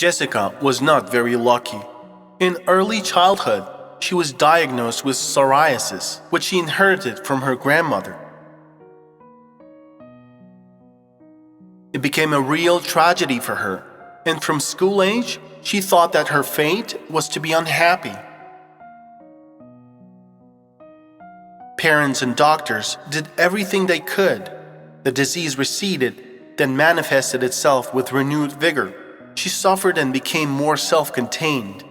Jessica was not very lucky. In early childhood, she was diagnosed with psoriasis, which she inherited from her grandmother. It became a real tragedy for her, and from school age, she thought that her fate was to be unhappy. Parents and doctors did everything they could. The disease receded, then manifested itself with renewed vigor. She suffered and became more self-contained.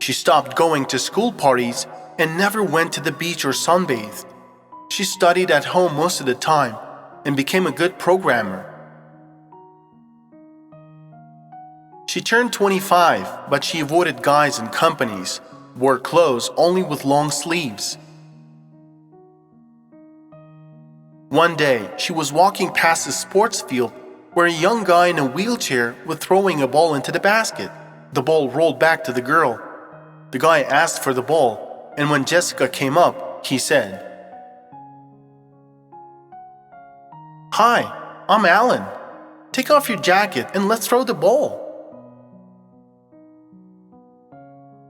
She stopped going to school parties and never went to the beach or sunbathed. She studied at home most of the time and became a good programmer. She turned 25, but she avoided guys and companies, wore clothes only with long sleeves. One day, she was walking past a sports field where a young guy in a wheelchair was throwing a ball into the basket. The ball rolled back to the girl. The guy asked for the ball, and when Jessica came up, he said, "Hi, I'm Alan. Take off your jacket and let's throw the ball."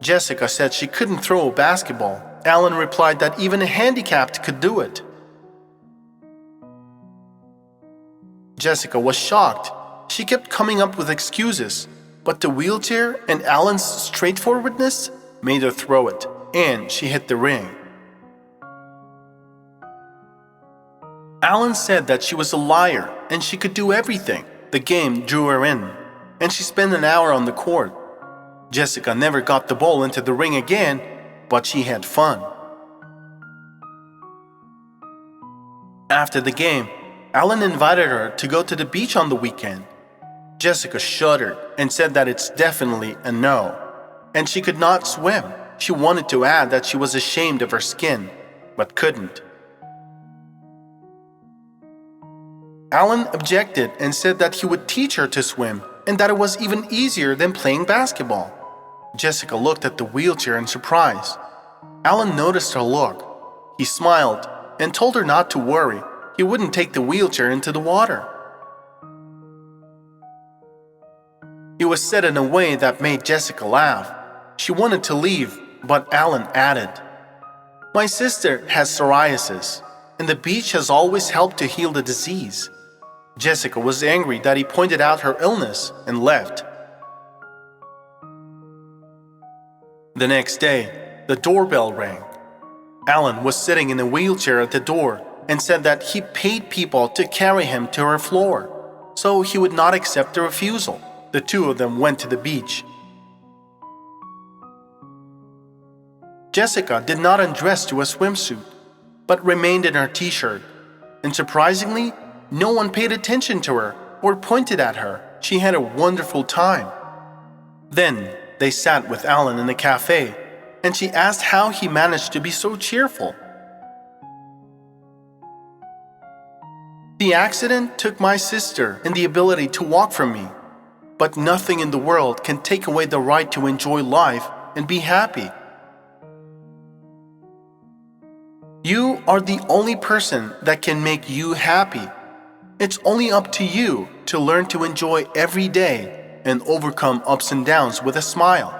Jessica said she couldn't throw a basketball. Alan replied that even a handicapped could do it. Jessica was shocked. She kept coming up with excuses, but the wheelchair and Alan's straightforwardness made her throw it, and she hit the ring. Alan said that she was a liar and she could do everything. The game drew her in, and she spent an hour on the court. Jessica never got the ball into the ring again, but she had fun. After the game, Alan invited her to go to the beach on the weekend. Jessica shuddered and said that it's definitely a no, and she could not swim. She wanted to add that she was ashamed of her skin, but couldn't. Alan objected and said that he would teach her to swim and that it was even easier than playing basketball. Jessica looked at the wheelchair in surprise. Alan noticed her look. He smiled and told her not to worry. He wouldn't take the wheelchair into the water. It was said in a way that made Jessica laugh. She wanted to leave, but Alan added, "My sister has psoriasis, and the beach has always helped to heal the disease." Jessica was angry that he pointed out her illness and left. The next day, the doorbell rang. Alan was sitting in a wheelchair at the door and said that he paid people to carry him to her floor, so he would not accept the refusal. The two of them went to the beach. Jessica did not undress to a swimsuit, but remained in her t-shirt, and surprisingly, no one paid attention to her or pointed at her. She had a wonderful time. Then they sat with Alan in a cafe, and she asked how he managed to be so cheerful. "The accident took my sister and the ability to walk from me, but nothing in the world can take away the right to enjoy life and be happy. You are the only person that can make you happy. It's only up to you to learn to enjoy every day and overcome ups and downs with a smile."